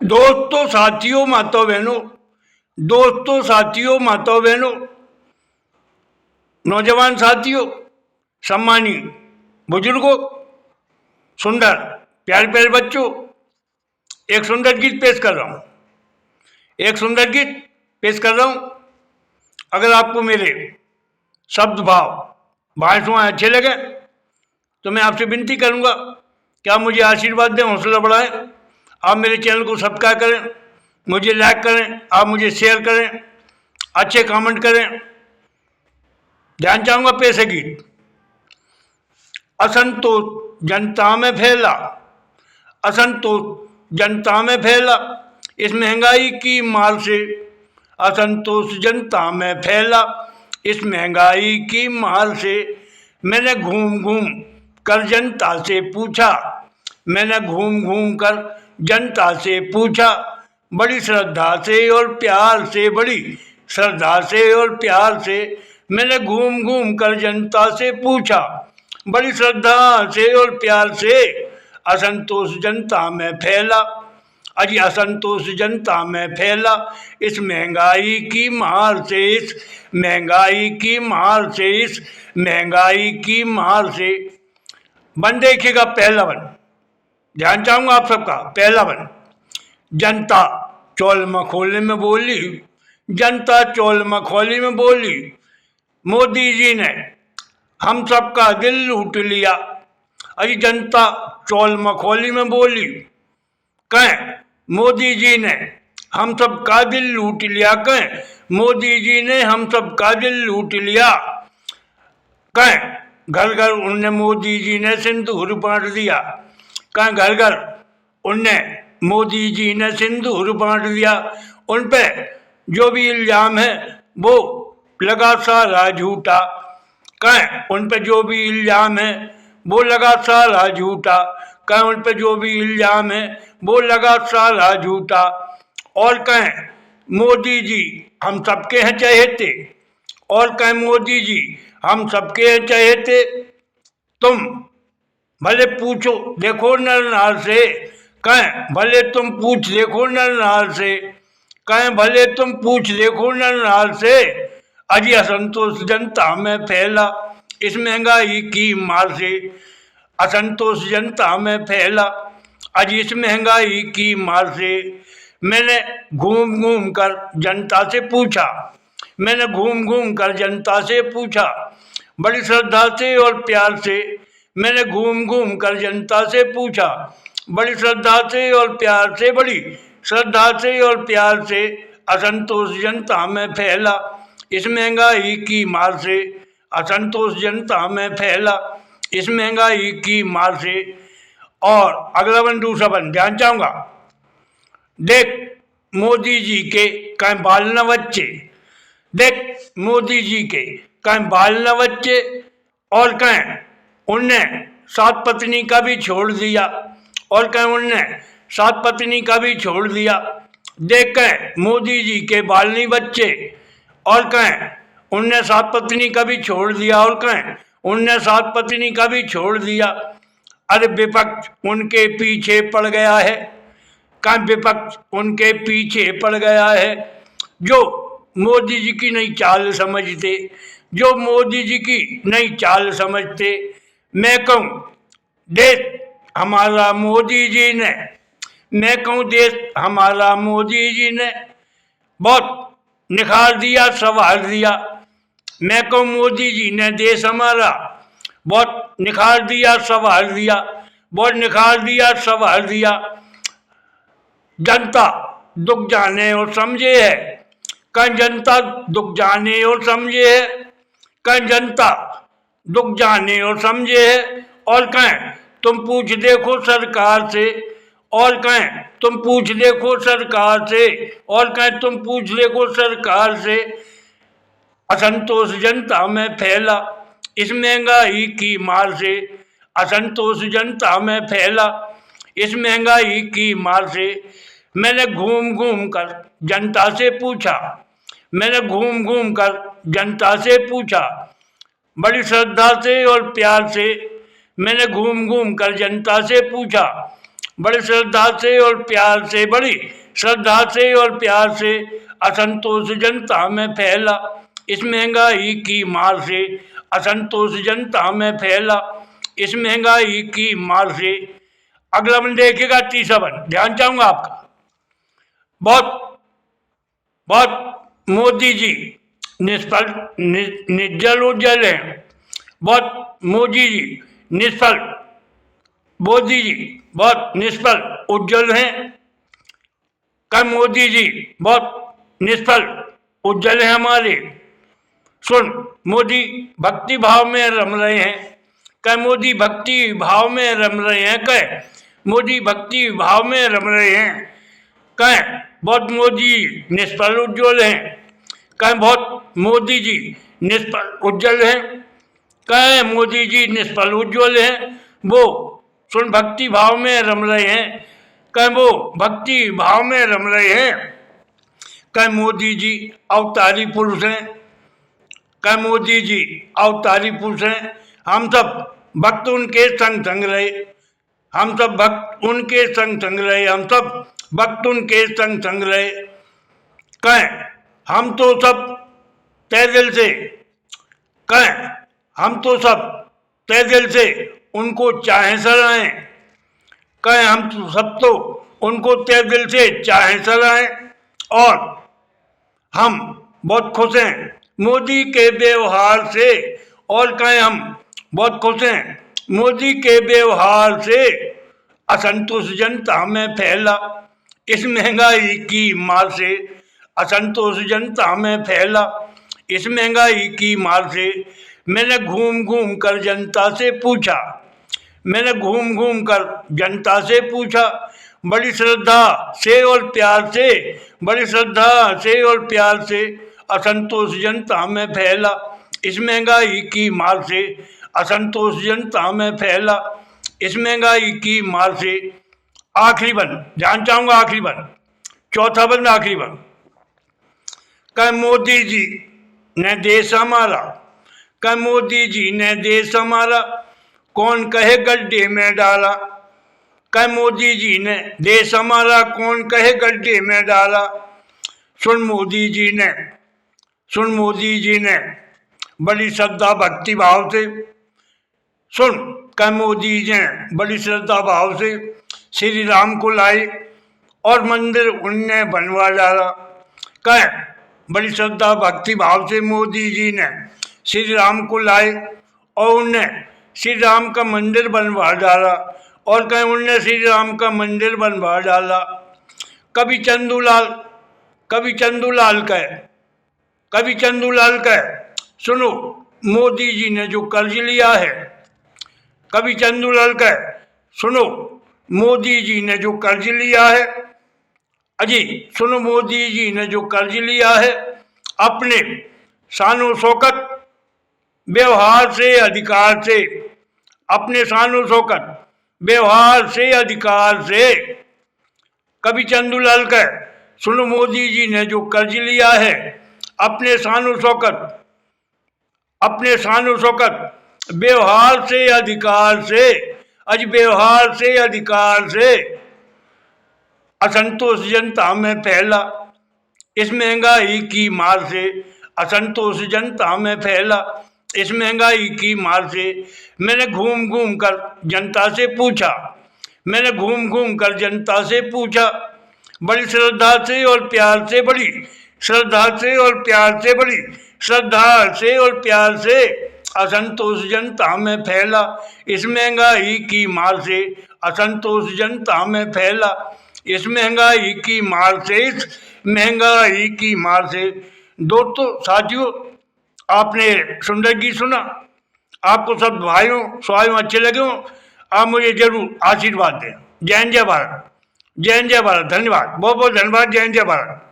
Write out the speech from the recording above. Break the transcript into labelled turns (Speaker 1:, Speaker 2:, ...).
Speaker 1: दोस्तों साथियों माताओं बहनों, दोस्तों साथियों माताओं बहनों, नौजवान साथियों, सम्मानी बुजुर्गों, सुंदर प्यारे प्यारे बच्चों, एक सुंदर गीत पेश कर रहा हूँ। एक सुंदर गीत पेश कर रहा हूँ। अगर आपको मेरे शब्द भाव भाषाएं अच्छे लगे तो मैं आपसे विनती करूंगा कि आप मुझे आशीर्वाद दें, हौसला बढ़ाएं। आप मेरे चैनल को सब्सक्राइब करें, मुझे लाइक करें, आप मुझे शेयर करें, अच्छे कमेंट करें। ध्यान चाहूंगा पेश है गीत। असंतोष जनता में फैला, असंतोष जनता में फैला, इस महंगाई की मार से असंतोष जनता में फैला, इस महंगाई की मार से। मैंने घूम घूम कर जनता से पूछा, मैंने घूम घूम कर जनता से पूछा, बड़ी श्रद्धा से और प्यार से, बड़ी श्रद्धा से और प्यार से। मैंने घूम घूम कर जनता से पूछा, बड़ी श्रद्धा से और प्यार से। असंतोष जनता में फैला, अजी असंतोष जनता में फैला, इस महंगाई की मार से, इस महंगाई की मार से, इस महंगाई की मार से। वन देखिएगा पहला वन, ध्यान चाहूंगा आप सबका। पहला वन, जनता चौल मखोले में बोली, जनता चौल मखौली में बोली, मोदी जी ने हम सबका दिल लूट लिया। अरे जनता चौल मखौली में बोली, कहें मोदी जी ने हम सबका दिल लूट लिया, कहें मोदी जी ने हम सबका दिल लूट लिया। कहें घर घर उनने मोदी जी ने सिंदूर बांट दिया, कहें घर घर उनने मोदी जी ने सिंदूर बांट दिया। उन पे जो भी इल्जाम है वो लगा सारा झूठा, कहें उन पे जो भी इल्जाम है वो लगा सारा झूठा, कहें उन पे जो भी इल्जाम है वो लगा सारा झूठा। और कहें मोदी जी हम सबके हैं चहेते, और कहें मोदी जी हम सबके हैं चहेते। तुम भले पूछो देखो नर नार से, कहें भले तुम पूछ देखो नर नार से, कहें भले तुम पूछ देखो नर नार से। अजी असंतोष जनता में फैला, इस महंगाई की मार से। असंतोष जनता में फैला, अजी इस महंगाई की मार से। मैंने घूम घूम कर जनता से पूछा, मैंने घूम घूम कर जनता से पूछा, बड़ी श्रद्धा से और प्यार से। मैंने घूम घूम कर जनता से पूछा, बड़ी श्रद्धा से और प्यार से, बड़ी श्रद्धा से और प्यार से। असंतोष जनता में फैला, इस महंगाई की मार से। असंतोष जनता में फैला, इस महंगाई की मार से। और अगला वन, दूसरा वन, ध्यान चाहूंगा। देख मोदी जी के कहीं बाल न बच्चे, देख मोदी जी के कहीं बाल न बच्चे, और कहें उनने सात पत्नी का भी छोड़ दिया, और कहें उनने सात पत्नी का भी छोड़ दिया। देख कहें मोदी जी के बाल नहीं बच्चे, और कहें उनने सात पत्नी का भी छोड़ दिया, और कहें उनने सात पत्नी का भी छोड़ दिया। अरे विपक्ष उनके पीछे पड़ गया है, कहें विपक्ष उनके पीछे पड़ गया है। जो मोदी जी की नई चाल समझते, जो मोदी जी की नई चाल समझते। मैं कहूँ देश हमारा मोदी जी ने, मैं कहूँ देश हमारा मोदी जी ने बहुत निखार दिया, संवार दिया। मैं कहूँ मोदी जी ने देश हमारा बहुत निखार दिया, संवार दिया, बहुत निखार दिया, संवार दिया। जनता दुख जाने और समझे है, कहीं जनता दुख जाने और समझे है, कहीं जनता दुख जाने और समझे है। और कहें तुम पूछ देखो सरकार से, और कहें तुम पूछ देखो सरकार से, और कहें तुम पूछ देखो सरकार से। असंतोष जनता में फैला, इस महंगाई की मार से। असंतोष जनता में फैला, इस महंगाई की मार से। मैंने घूम घूम कर जनता से पूछा, मैंने घूम घूम कर जनता से पूछा, बड़ी श्रद्धा से और प्यार से। मैंने घूम घूम कर जनता से पूछा, बड़ी श्रद्धा से और प्यार से, बड़ी श्रद्धा से और प्यार से असंतोष जनता में फैला। इस महंगाई की मार से असंतोष जनता में फैला, इस महंगाई की मार से। अगला बन देखिएगा, तीसरा बन, ध्यान चाहूंगा आपका। बहुत बहुत मोदी जी निष्फल निर्जल उज्जवल हैं, बहुत मोदी जी निष्फल, मोदी जी बहुत निष्फल उज्जवल हैं। कल मोदी जी बहुत निष्फल उज्जवल हैं हमारे। सुन, मोदी भक्ति भाव में रम रहे हैं, कह मोदी भक्ति भाव में रम रहे हैं, कह मोदी भक्ति भाव में रम रहे हैं, कह बहुत मोदी निष्फल उज्जवल हैं, कह बहुत मोदी जी निष्फल उज्जवल हैं, कह मोदी जी निष्फल उज्जवल हैं। वो सुन भक्ति भाव में रम रहे हैं, कह वो भक्ति भाव में रम रहे हैं, कह मोदी जी अवतारी पुरुष हैं, कह मोदी जी अवतारी पुरुष हैं। हम सब भक्त उनके संग संग रहे, हम सब भक्त उनके संग संग रहे, हम सब भक्त उनके संग संग रहे। कहें हम तो सब तहे दिल से, कहें हम तो सब तहे दिल से उनको चाहे सराहें, कहें हम सब तो उनको तहे दिल से चाहे सराहें। और हम बहुत खुश हैं मोदी के व्यवहार से, और कहें हम बहुत खुश हैं मोदी के व्यवहार से। असंतोष जनता में फैला, इस महंगाई की मार से असंतोष जनता में फैला, इस महंगाई की मार से। मैंने घूम घूम कर जनता से पूछा, मैंने घूम घूम कर जनता से पूछा, बड़ी श्रद्धा से और प्यार से, बड़ी श्रद्धा से और प्यार से असंतोष जनता में फैला, इस महंगाई की मार से असंतोष जनता में फैला, इस महंगाई की मार से। आखिरी बन, ध्यान चाहूंगा, आखिरी बन, चौथा बन, आखिरी बन। कह मोदी जी ने देश हमारा, कह मोदी जी ने देश हमारा कौन कहे गड्ढे में डाला, कह मोदी जी ने देश हमारा कौन कहे गड्ढे में डाला। सुन मोदी जी ने, सुन मोदी जी ने बड़ी श्रद्धा भक्ति भाव से, सुन कह मोदी जी ने बड़ी श्रद्धा भाव से श्री राम को लाए और मंदिर उनने बनवा डाला। कह बड़ी श्रद्धा भक्ति भाव से मोदी जी ने श्री राम को लाए और उनने श्री राम का मंदिर बनवा डाला, और कहीं उनने श्री राम का मंदिर बनवा डाला। कभी चंदूलाल, कभी चंदूलाल कहे, कभी चंदूलाल कहे, सुनो मोदी जी ने जो कर्ज लिया है, कभी चंदूलाल कहे, सुनो मोदी जी ने जो कर्ज लिया है, अजी सुनो मोदी जी ने जो कर्ज लिया है, अपने शानो शौकत व्यवहार से अधिकार से, अपने शानो शौकत व्यवहार से अधिकार से। कभी चंदूलाल कहे, सुनो मोदी जी ने जो कर्ज लिया है, अपने शानो शौकत, अपने शानो शौकत व्यवहार से अधिकार से, अज व्यवहार से अधिकार से असंतोष जनता में फैला, इस महंगाई की मार से असंतोष जनता में फैला, इस महंगाई की मार से। मैंने घूम घूम कर जनता से पूछा, मैंने घूम घूम कर जनता से पूछा, बड़ी श्रद्धा से और प्यार से, बड़ी श्रद्धा से और प्यार से, बड़ी श्रद्धा से और प्यार से असंतोष जनता में फैला, इस महंगाई की मार से असंतोष जनता में फैला, इस महंगाई की मार से, इस महंगाई की मार से। दोस्तों साथियों, आपने सुंदर गीत सुना, आपको सब भाइयों स्वाइयों अच्छे लगे हों, आप मुझे जरूर आशीर्वाद दें। जय हिंद जय भारत, जय हिंद जय भारत, धन्यवाद, बहुत बहुत धन्यवाद, जय हिंद जय भारत।